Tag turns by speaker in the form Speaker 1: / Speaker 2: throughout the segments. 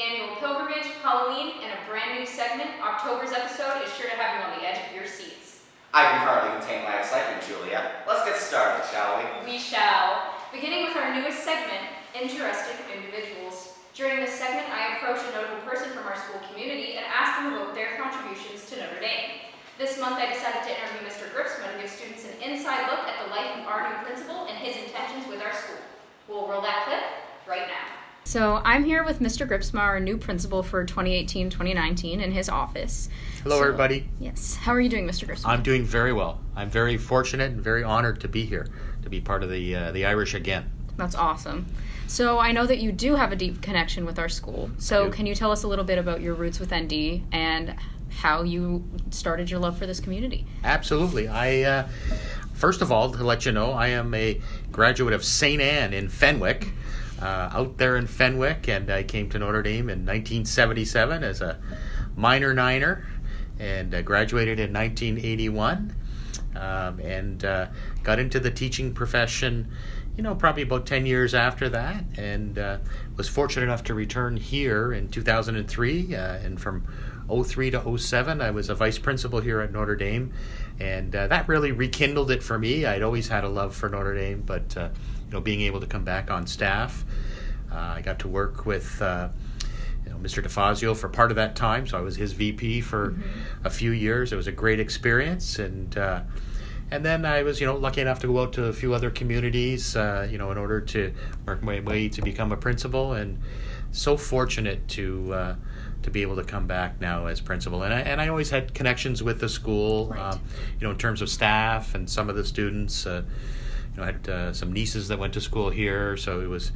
Speaker 1: annual pilgrimage, Halloween, and a brand new segment, October's episode is sure to have you on the edge of your seats.
Speaker 2: I can hardly contain my excitement, Julia. Let's get started, shall we?
Speaker 1: We shall. Beginning with our newest segment, Interesting Individuals. During this segment, I approach a notable person from our school community and ask them about their contributions to Notre Dame. This month, I decided to interview Mr. Gripsma to give students an inside look at the life of our new principal and his intentions with our school. We'll roll that clip right now. So I'm here with Mr. Gripsma, our new principal for 2018-2019 in his office.
Speaker 3: Hello, everybody.
Speaker 1: Yes. How are you doing, Mr. Gripsma?
Speaker 3: I'm doing very well. I'm very fortunate and very honored to be here, to be part of the Irish again.
Speaker 1: That's awesome. So I know that you do have a deep connection with our school. So can you tell us a little bit about your roots with ND and how you started your love for this community?
Speaker 3: Absolutely. First of all, to let you know, I am a graduate of St. Anne in Fenwick, out there in Fenwick, and I came to Notre Dame in 1977 as a minor niner and graduated in 1981 and got into the teaching profession, probably about 10 years after that, and was fortunate enough to return here in 2003, and from 03 to 07 I was a vice principal here at Notre Dame, and that really rekindled it for me. I'd always had a love for Notre Dame, but being able to come back on staff, I got to work with Mr. DeFazio for part of that time, so I was his VP for a few years. It was a great experience, and then I was, lucky enough to go out to a few other communities, in order to work my way to become a principal, and so fortunate to be able to come back now as principal. And I always had connections with the school,
Speaker 1: right.
Speaker 3: In terms of staff and some of the students. I had some nieces that went to school here, so it was,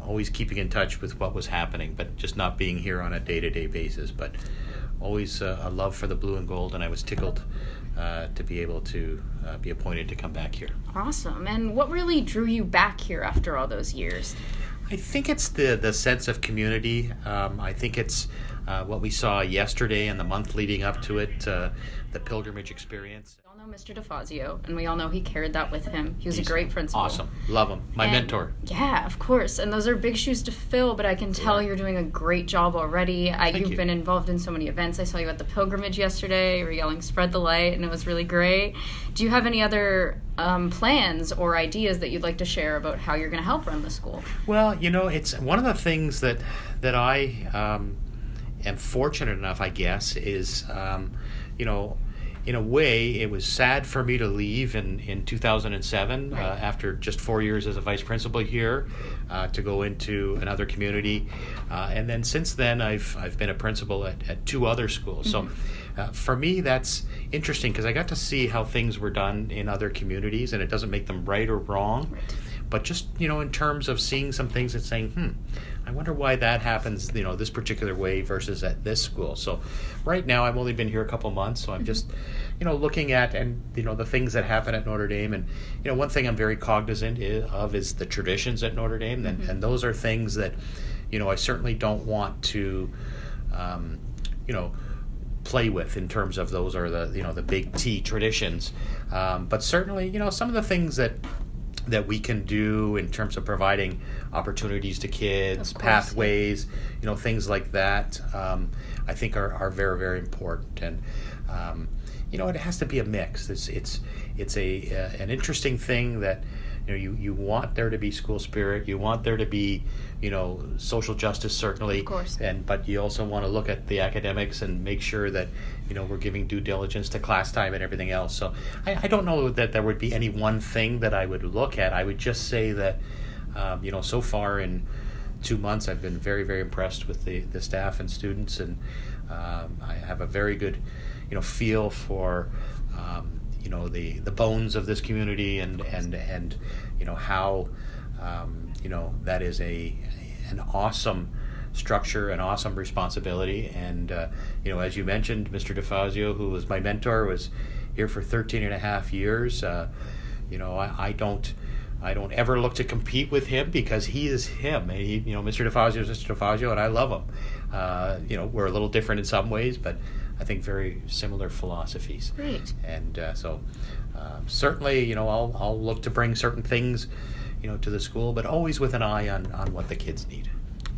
Speaker 3: always keeping in touch with what was happening, but just not being here on a day-to-day basis. But always a love for the blue and gold, and I was tickled to be able to be appointed to come back here.
Speaker 1: Awesome. And what really drew you back here after all those years?
Speaker 3: I think it's the sense of community. I think it's what we saw yesterday and the month leading up to it, the pilgrimage experience.
Speaker 1: We all know Mr. DeFazio, and we all know he carried that with him. He's a great principal.
Speaker 3: Awesome. Love him. My mentor.
Speaker 1: Yeah, of course. And those are big shoes to fill, but I can tell you're doing a great job already. You've been involved in so many events. I saw you at the pilgrimage yesterday. You were yelling, "Spread the light," and it was really great. Do you have any other plans or ideas that you'd like to share about how you're going to help run the school?
Speaker 3: Well, it's one of the things that I am fortunate enough, I guess, is, in a way, it was sad for me to leave in 2007,
Speaker 1: right.
Speaker 3: After just 4 years as a vice principal here, to go into another community. And then since then, I've been a principal at two other schools. So for me, that's interesting because I got to see how things were done in other communities, and it doesn't make them right or wrong.
Speaker 1: Right.
Speaker 3: But just, in terms of seeing some things and saying, I wonder why that happens, this particular way versus at this school. So right now, I've only been here a couple months, so I'm just, looking at the things that happen at Notre Dame. And, one thing I'm very cognizant of is the traditions at Notre Dame. And those are things that, I certainly don't want to, play with in terms of those are the big T traditions. But certainly, some of the things that we can do in terms of providing opportunities to kids, pathways, things like that, I think are very, very important. And it has to be a mix. It's an interesting thing that you want there to be school spirit, you want there to be social justice, certainly,
Speaker 1: of course,
Speaker 3: but you also want to look at the academics and make sure that we're giving due diligence to class time and everything else. So I don't know that there would be any one thing that I would look at. I would just say that so far in 2 months I've been very, very impressed with the staff and students, and I have a very good feel for the bones of this community and how that is an awesome structure, an awesome responsibility. And as you mentioned, Mr. DeFazio, who was my mentor, was here for 13 and a half years. I don't ever look to compete with him because he is him. Mr. DeFazio is Mr. DeFazio, and I love him. We're a little different in some ways, but I think very similar philosophies.
Speaker 1: Great.
Speaker 3: And so certainly, I'll look to bring certain things, to the school, but always with an eye on what the kids need.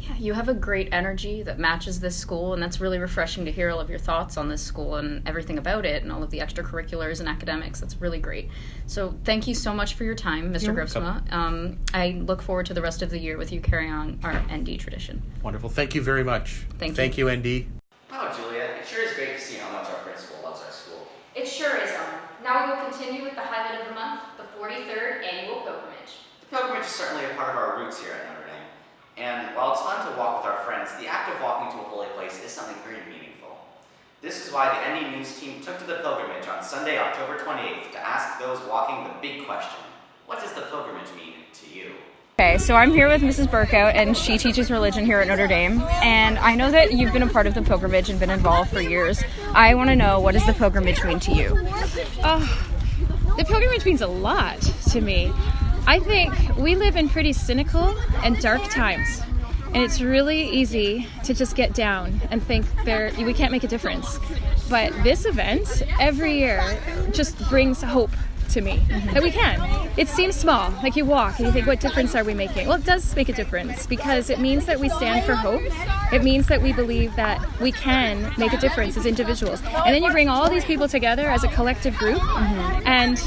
Speaker 4: Yeah, you have a great energy that matches this school, and that's really refreshing to hear all of your thoughts on this school and everything about it and all of the extracurriculars and academics. That's really great. So thank you so much for your time, Mr.
Speaker 3: You're
Speaker 4: Gripsma. I look forward to the rest of the year with you carrying on our ND tradition.
Speaker 3: Wonderful. Thank you very much.
Speaker 4: Thank
Speaker 3: you, ND.
Speaker 2: Wow, Julia, it sure is great to see how much our principal loves our school.
Speaker 1: It sure is, Ellen. Now we will continue with the highlight of the month, the 43rd annual pilgrimage.
Speaker 2: The pilgrimage is certainly a part of our roots here at Notre Dame. And while it's fun to walk with our friends, the act of walking to a holy place is something very meaningful. This is why the ND News team took to the pilgrimage on Sunday, October 28th to ask those walking the big question: what does the pilgrimage mean to you?
Speaker 5: Okay, so I'm here with Mrs. Burkout, and she teaches religion here at Notre Dame. And I know that you've been a part of the pilgrimage and been involved for years. I want to know, what does the pilgrimage mean to you?
Speaker 6: The pilgrimage means a lot to me. I think we live in pretty cynical and dark times, and it's really easy to just get down and think we can't make a difference. But this event every year just brings hope to me that we can. It seems small, like you walk and you think, what difference are we making? Well, it does make a difference, because it means that we stand for hope. It means that we believe that we can make a difference as individuals. And then you bring all these people together as a collective group, and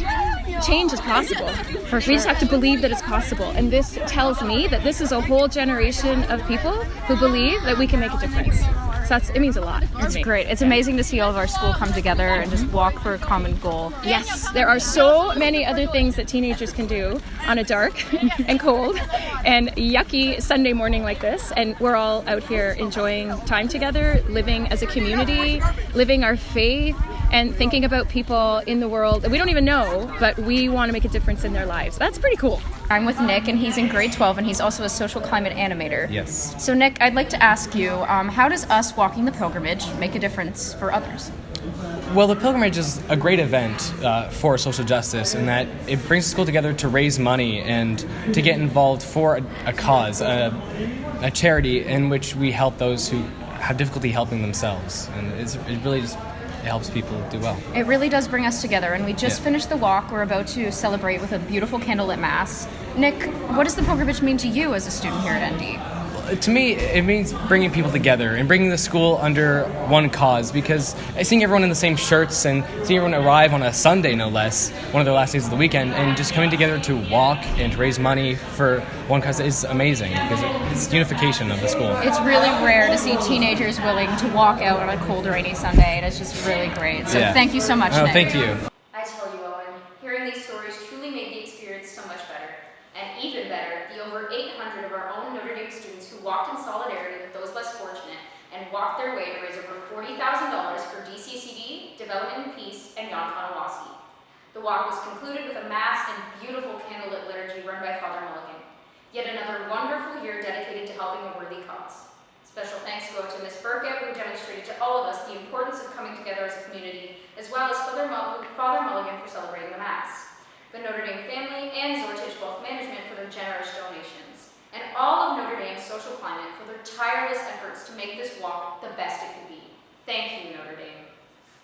Speaker 6: change is possible. For sure. We just have to believe that it's possible. And this tells me that this is a whole generation of people who believe that we can make a difference. So it means a lot to
Speaker 5: That's
Speaker 6: me.
Speaker 5: great. It's amazing to see all of our school come together and just walk for a common goal.
Speaker 6: Yes, there are so many other things that teenagers can do on a dark and cold and yucky Sunday morning like this, and we're all out here enjoying time together, living as a community, living our faith, and thinking about people in the world that we don't even know, but we want to make a difference in their lives. That's pretty cool.
Speaker 4: I'm with Nick, and he's in grade 12, and he's also a social climate animator.
Speaker 7: Yes.
Speaker 4: So Nick, I'd like to ask you, how does us walking the pilgrimage make a difference for others?
Speaker 7: Well, the pilgrimage is a great event for social justice in that it brings the school together to raise money and to get involved for a cause, a charity in which we help those who have difficulty helping themselves. And it really just helps people do well.
Speaker 4: It really does bring us together, and we just finished the walk. We're about to celebrate with a beautiful candlelit mass. Nick, what does the pilgrimage mean to you as a student here at ND?
Speaker 7: To me, it means bringing people together and bringing the school under one cause, because seeing everyone in the same shirts and seeing everyone arrive on a Sunday, no less, one of the last days of the weekend, and just coming together to walk and to raise money for one cause is amazing, because it's unification of the school.
Speaker 4: It's really rare to see teenagers willing to walk out on a cold or rainy Sunday, and it's just really great. So thank you so much, Nick.
Speaker 7: Thank you.
Speaker 1: I tell you, Owen, hearing these stories truly made the experience so much better. And even better, the over 800 of our own Notre Dame students who walked in solidarity with those less fortunate and walked their way to raise over $40,000 for DCCD, Development and Peace, and Yon Kanawasi. The walk was concluded with a mass and beautiful candlelit liturgy run by Father Mulligan. Yet another wonderful year dedicated to helping a worthy cause. Special thanks go to Ms. Burkout, who demonstrated to all of us the importance of coming together as a community, as well as Father Mulligan for celebrating the Mass, the Notre Dame family, and Zortage Wealth Management for their generous donations, and all of Notre Dame's social climate for their tireless efforts to make this walk the best it could be. Thank you, Notre Dame.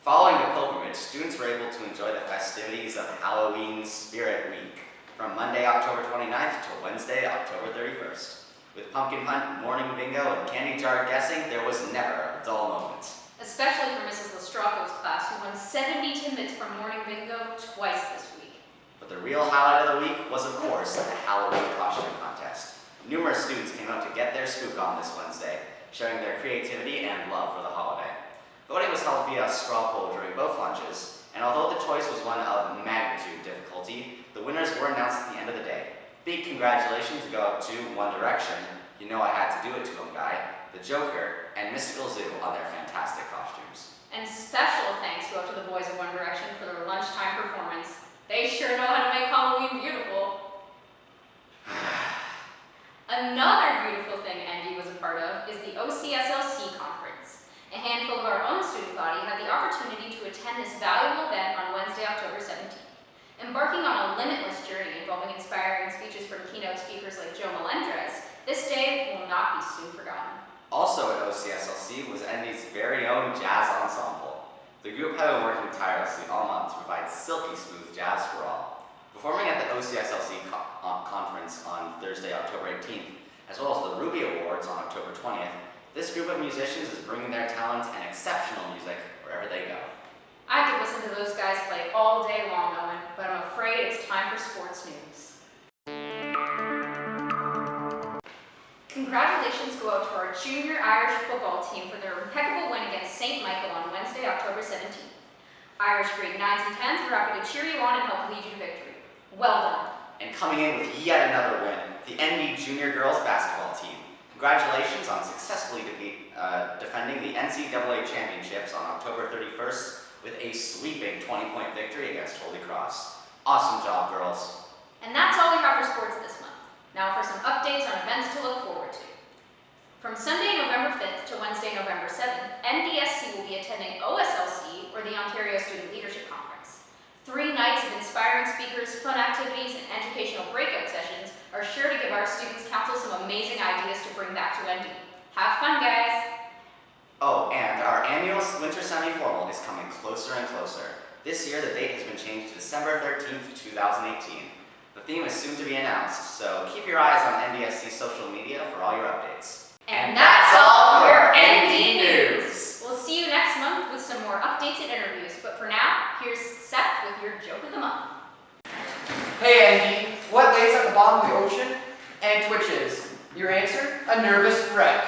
Speaker 2: Following the pilgrimage, students were able to enjoy the festivities of Halloween Spirit Week from Monday, October 29th to Wednesday, October 31st. With pumpkin hunt, morning bingo, and candy jar guessing, there was never a dull moment.
Speaker 1: Especially for Mrs. Lestraco's class, who won 70 Timbits from morning bingo twice this week.
Speaker 2: But the real highlight of the week was, of course, the Halloween costume contest. Numerous students came out to get their spook on this Wednesday, showing their creativity and love for the holiday. Voting was held via a straw poll during both lunches, and although the choice was one of magnitude difficulty, the winners were announced at the end of the day. Big congratulations go out to One Direction, You Know I Had to Do It to Him Guy, The Joker, and Mystical Zoo on their fantastic costumes.
Speaker 1: And special thanks go out to the boys of One Direction for their lunchtime performance. They sure know how to make Halloween beautiful. Another beautiful thing ND was a part of is the OCSLC conference. A handful of our own student body had the opportunity to attend this valuable event on Wednesday, October 17th. Embarking on a limitless journey involving inspiring speeches from keynote speakers like Joe Melendrez, this day will not be soon forgotten.
Speaker 2: Also at OCSLC was ND's very own jazz ensemble. The group had been working tirelessly all month to provide silky smooth jazz for all. Performing at the OCSLC conference on Thursday, October 18th, as well as the Ruby Awards on October 20th, this group of musicians is bringing their talents and exceptional music wherever they go.
Speaker 1: I could listen to those guys play all day long, Owen, but I'm afraid it's time for sports news. Congratulations go out to our junior Irish football team for their impeccable win against St. Michael on Wednesday, October 17th. Irish grade 9s and 10s are happy to cheer you on and help lead you to victory. Well done.
Speaker 2: And coming in with yet another win, the ND Junior Girls Basketball Team. Congratulations on successfully defending the NCAA Championships on October 31st with a sweeping 20-point victory against Holy Cross. Awesome job, girls.
Speaker 1: And that's all we have for sports this month. Now for some updates on events to look forward to. From Sunday, November 5th to Wednesday, November 7th, NDSC will be attending OSLC, or the Ontario Student Leadership Conference. 3 nights of inspiring speakers, fun activities, and educational breakout sessions are sure to give our students council some amazing ideas to bring back to ND. Have fun, guys!
Speaker 2: Oh, and our annual winter semi-formal is coming closer and closer. This year, the date has been changed to December 13th, 2018. The theme is soon to be announced, so keep your eyes on NDSC social media for all your updates.
Speaker 1: And that's all for ND News! We'll see you next month with some more updates and interviews, but for now, here's Seth with your joke of the month.
Speaker 8: Hey Andy, what lays at the bottom of the ocean and twitches? Your answer? A nervous wreck.